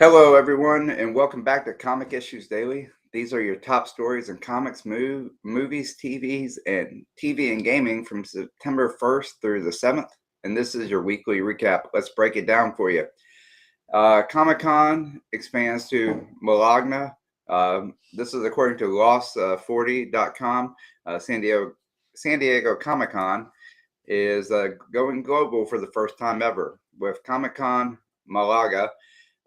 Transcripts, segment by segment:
Hello, everyone, and welcome back to Comic Issues Daily. These are your top stories in comics, movies, TV and gaming from September 1st through the 7th. And this is your weekly recap. Let's break it down for you. Comic-Con expands to Malaga. This is according to Lost40.com. San Diego Comic-Con is going global for the first time ever, with Comic-Con Málaga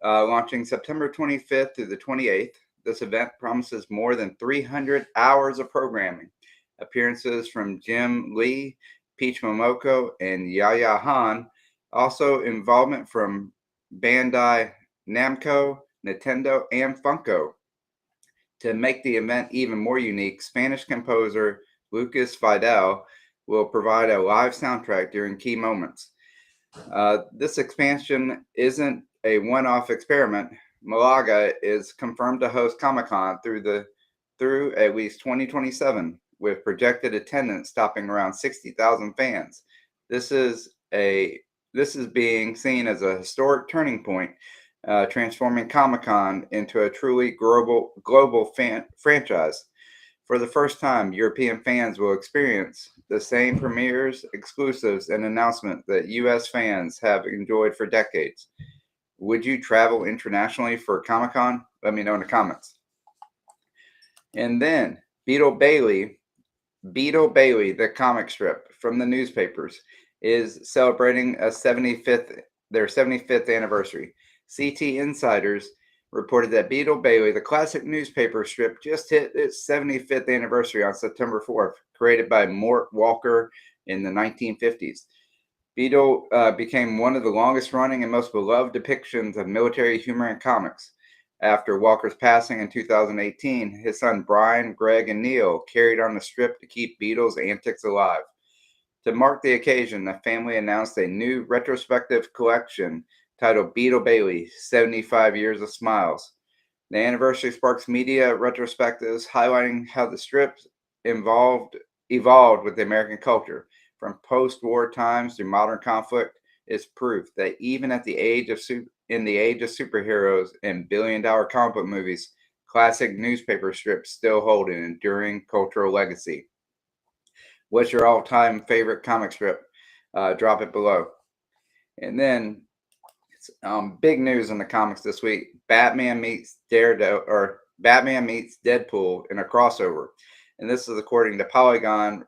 launching September 25th through the 28th. This event promises more than 300 hours of programming. Appearances from Jim Lee, Peach Momoko, and Yaya Han. Also involvement from Bandai Namco, Nintendo, and Funko. To make the event even more unique, Spanish composer Lucas Fidel will provide a live soundtrack during key moments. This expansion isn't a one-off experiment. Malaga is confirmed to host Comic-Con through at least 2027, with projected attendance topping around 60,000 fans. This is being seen as a historic turning point, transforming Comic-Con into a truly global franchise. For the first time, European fans will experience the same premieres, exclusives, and announcements that U.S. fans have enjoyed for decades. Would you travel internationally for Comic-Con? Let me know in the comments. And then Beetle Bailey, the comic strip from the newspapers, is celebrating their 75th anniversary. CTInsiders reported that Beetle Bailey, the classic newspaper strip, just hit its 75th anniversary on September 4th, created by Mort Walker in the 1950s. Beetle became one of the longest-running and most beloved depictions of military humor in comics. After Walker's passing in 2018, his son Brian, Greg, and Neil carried on the strip to keep Beetle's antics alive. To mark the occasion, the family announced a new retrospective collection titled Beetle Bailey, 75 Years of Smiles. The anniversary sparks media retrospectives highlighting how the strip evolved with the American culture. From post-war times to modern conflict is proof that even at the age of superheroes and billion-dollar comic book movies, classic newspaper strips still hold an enduring cultural legacy. What's your all-time favorite comic strip? Drop it below. And then big news in the comics this week: Batman meets Deadpool in a crossover, and this is according to Polygon.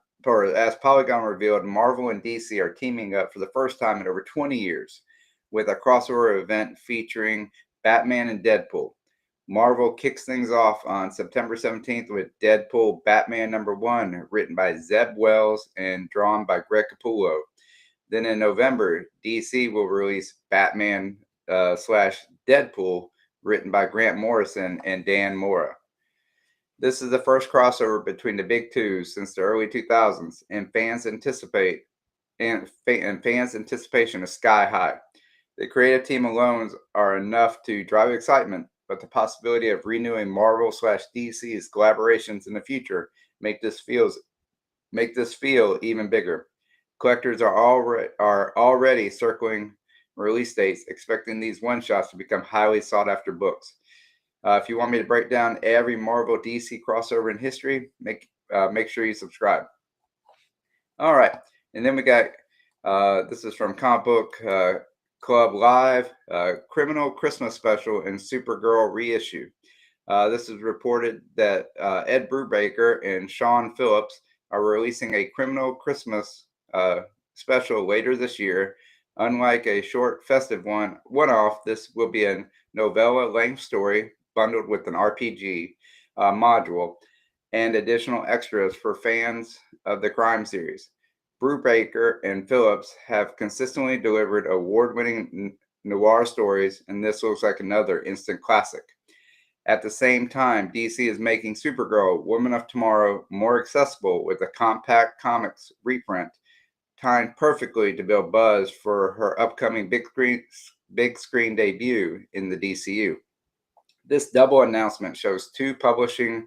As Polygon revealed, Marvel and DC are teaming up for the first time in over 20 years with a crossover event featuring Batman and Deadpool. Marvel kicks things off on September 17th with Deadpool Batman #1, written by Zeb Wells and drawn by Greg Capullo. Then in November, DC will release Batman / Deadpool, written by Grant Morrison and Dan Mora. This is the first crossover between the big two since the early 2000s, and fans' anticipation is sky high. The creative team alone are enough to drive excitement, but the possibility of renewing Marvel / DC's collaborations in the future make this feel even bigger. Collectors are already circling release dates, expecting these one-shots to become highly sought-after books. If you want me to break down every Marvel DC crossover in history, make sure you subscribe. All right, and then we got this is from Comic Book Club Live, Criminal Christmas Special and Supergirl reissue. This is reported that Ed Brubaker and Sean Phillips are releasing a Criminal Christmas special later this year. Unlike a short festive one-off, this will be a novella-length story bundled with an RPG module and additional extras for fans of the crime series. Brubaker and Phillips have consistently delivered award-winning noir stories, and this looks like another instant classic. At the same time, DC is making Supergirl, Woman of Tomorrow, more accessible with a compact comics reprint, timed perfectly to build buzz for her upcoming big screen debut in the DCU. This double announcement shows two publishing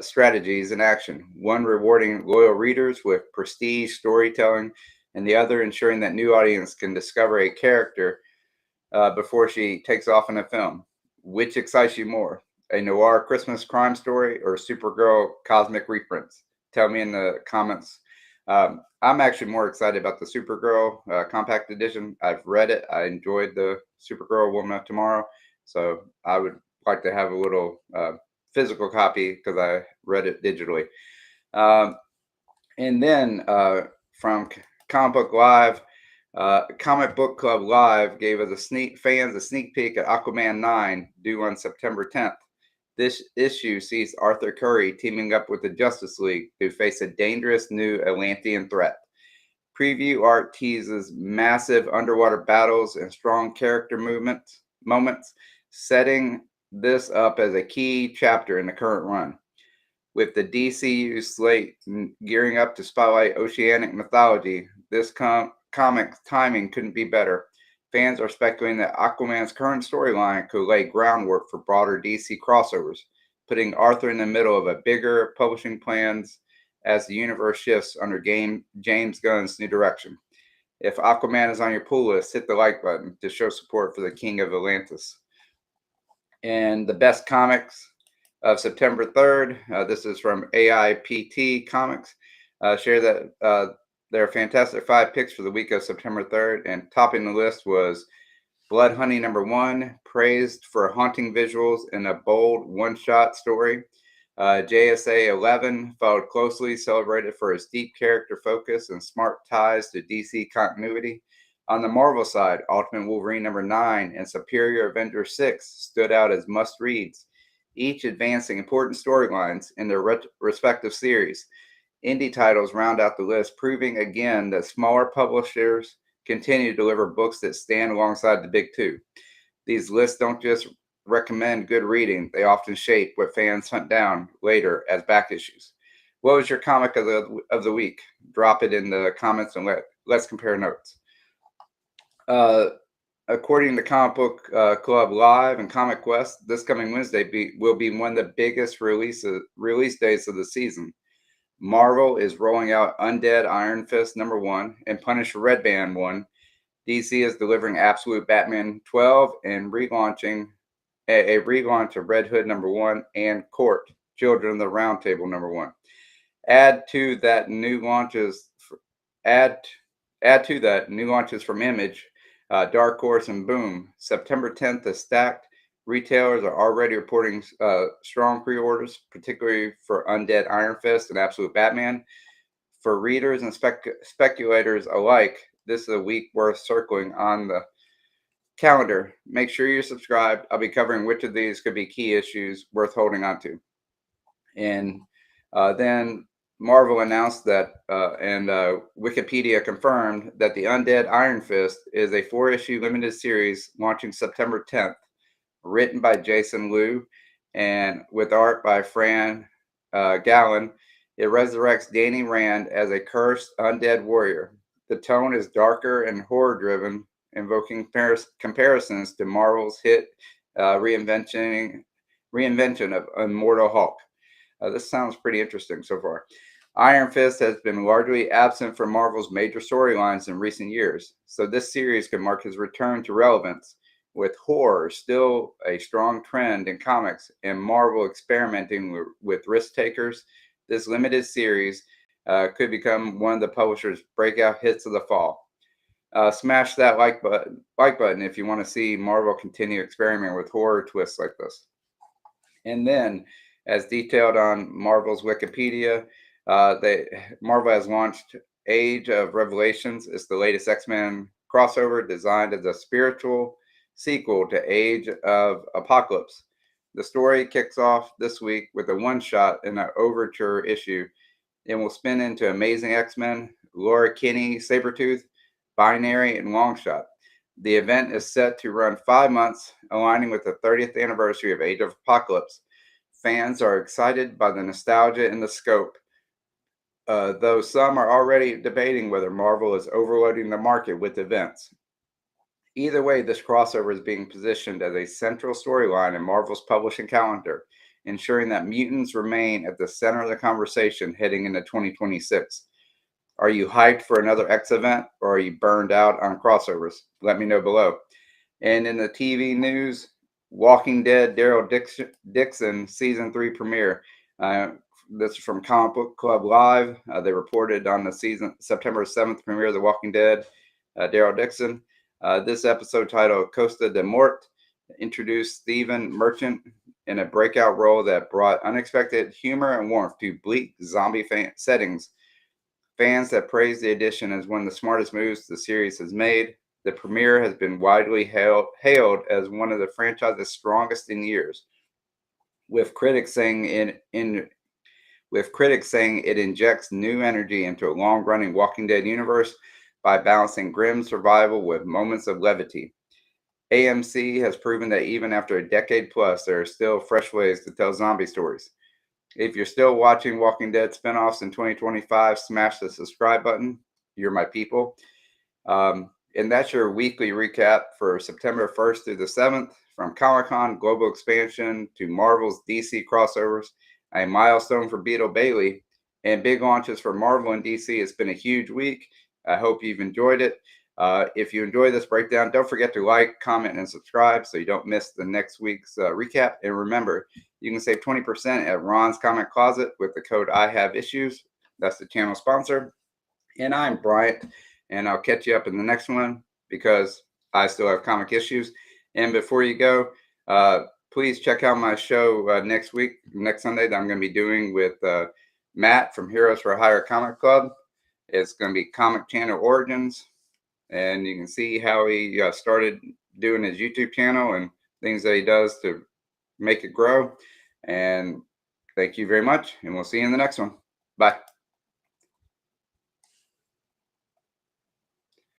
strategies in action, one rewarding loyal readers with prestige storytelling, and the other ensuring that new audience can discover a character before she takes off in a film. Which excites you more, a noir Christmas crime story or Supergirl cosmic reprints? Tell me in the comments. I'm actually more excited about the Supergirl compact edition. I've read it. I enjoyed the Supergirl Woman of Tomorrow. So I would like to have a little physical copy because I read it digitally. And then from Comic Book Live, Comic Book Club Live gave us fans a sneak peek at Aquaman 9 due on September 10th. This issue sees Arthur Curry teaming up with the Justice League to face a dangerous new Atlantean threat. Preview art teases massive underwater battles and strong character moments, setting this up as a key chapter in the current run. With the DCU slate gearing up to spotlight oceanic mythology, this comic's timing couldn't be better. Fans are speculating that Aquaman's current storyline could lay groundwork for broader DC crossovers, putting Arthur in the middle of a bigger publishing plans as the universe shifts under James Gunn's new direction. If Aquaman is on your pull list, hit the like button to show support for the King of Atlantis. And the best comics of September 3rd, this is from AIPT Comics, share that their fantastic 5 picks for the week of September 3rd, and topping the list was Blood Honey #1, praised for haunting visuals and a bold one-shot story. JSA 11 followed closely, celebrated for its deep character focus and smart ties to DC continuity. On the Marvel side, Ultimate Wolverine #9 and Superior Avenger 6 stood out as must-reads, each advancing important storylines in their respective series. Indie titles round out the list, proving again that smaller publishers continue to deliver books that stand alongside the big two. These lists don't just recommend good reading, they often shape what fans hunt down later as back issues. What was your comic of the week? Drop it in the comments and let's compare notes. According to Comic Book Club Live and Comic Quest, this coming Wednesday will be one of the biggest release days of the season. Marvel is rolling out Undead Iron Fist #1 and Punisher Red Band 1. DC is delivering Absolute Batman 12 and relaunching a relaunch of Red Hood #1 and Court Children of the Round Table #1. Add to that new launches from Image, Dark Horse, and Boom. September 10th is stacked. Retailers are already reporting strong pre-orders, particularly for Undead Iron Fist and Absolute Batman. For readers and speculators alike, this is a week worth circling on the calendar. Make sure you're subscribed. I'll be covering which of these could be key issues worth holding on to. And then Marvel announced that, and Wikipedia confirmed that the Undead Iron Fist is a 4-issue limited series launching September 10th. Written by Jason Liu and with art by Fran Gallen. It resurrects Danny Rand as a cursed undead warrior. The tone is darker and horror-driven, invoking comparisons to Marvel's hit reinvention of Immortal Hulk. This sounds pretty interesting so far. Iron Fist has been largely absent from Marvel's major storylines in recent years, so this series could mark his return to relevance. With horror still a strong trend in comics and Marvel experimenting with risk takers, this limited series could become one of the publisher's breakout hits of the fall. Smash that like button if you want to see Marvel continue experimenting with horror twists like this. And then, as detailed on Marvel's Wikipedia, Marvel has launched Age of Revelations. It's the latest X-Men crossover designed as a spiritual sequel to Age of Apocalypse. The story kicks off this week with a one-shot in an overture issue and will spin into Amazing X-Men, Laura Kinney, Sabretooth, Binary, and Longshot. The event is set to run 5 months, aligning with the 30th anniversary of Age of Apocalypse. Fans are excited by the nostalgia and the scope, though some are already debating whether Marvel is overloading the market with events. Either way, this crossover is being positioned as a central storyline in Marvel's publishing calendar, ensuring that mutants remain at the center of the conversation heading into 2026. Are you hyped for another X event, or are you burned out on crossovers? Let me know below. And in the TV news, Walking Dead Daryl Dixon season 3 premiere. This is from Comic Book Club Live. They reported on the September 7th premiere of The Walking Dead. Daryl Dixon. This episode titled Costa de Mort introduced Stephen Merchant in a breakout role that brought unexpected humor and warmth to bleak zombie settings. Fans have praised the addition as one of the smartest moves the series has made. The premiere has been widely hailed as one of the franchise's strongest in years, with critics saying it injects new energy into a long-running Walking Dead universe by balancing grim survival with moments of levity. AMC has proven that even after a decade plus, there are still fresh ways to tell zombie stories. If you're still watching Walking Dead spinoffs in 2025, smash the subscribe button. You're my people. And that's your weekly recap for September 1st through the 7th, from Comic-Con Global Expansion to Marvel's DC crossovers, a milestone for Beetle Bailey, and big launches for Marvel and DC. It's been a huge week. I hope you've enjoyed it. If you enjoy this breakdown, don't forget to like, comment, and subscribe so you don't miss the next week's recap. And remember, you can save 20% at Ron's Comic Closet with the code IHaveIssues. That's the channel sponsor. And I'm Bryant, and I'll catch you up in the next one because I still have comic issues. And before you go, please check out my show next Sunday that I'm going to be doing with Matt from Heroes for Hire Comic Club. It's going to be Comic Channel Origins, and you can see how he started doing his YouTube channel and things that he does to make it grow. And thank you very much, and we'll see you in the next one. Bye.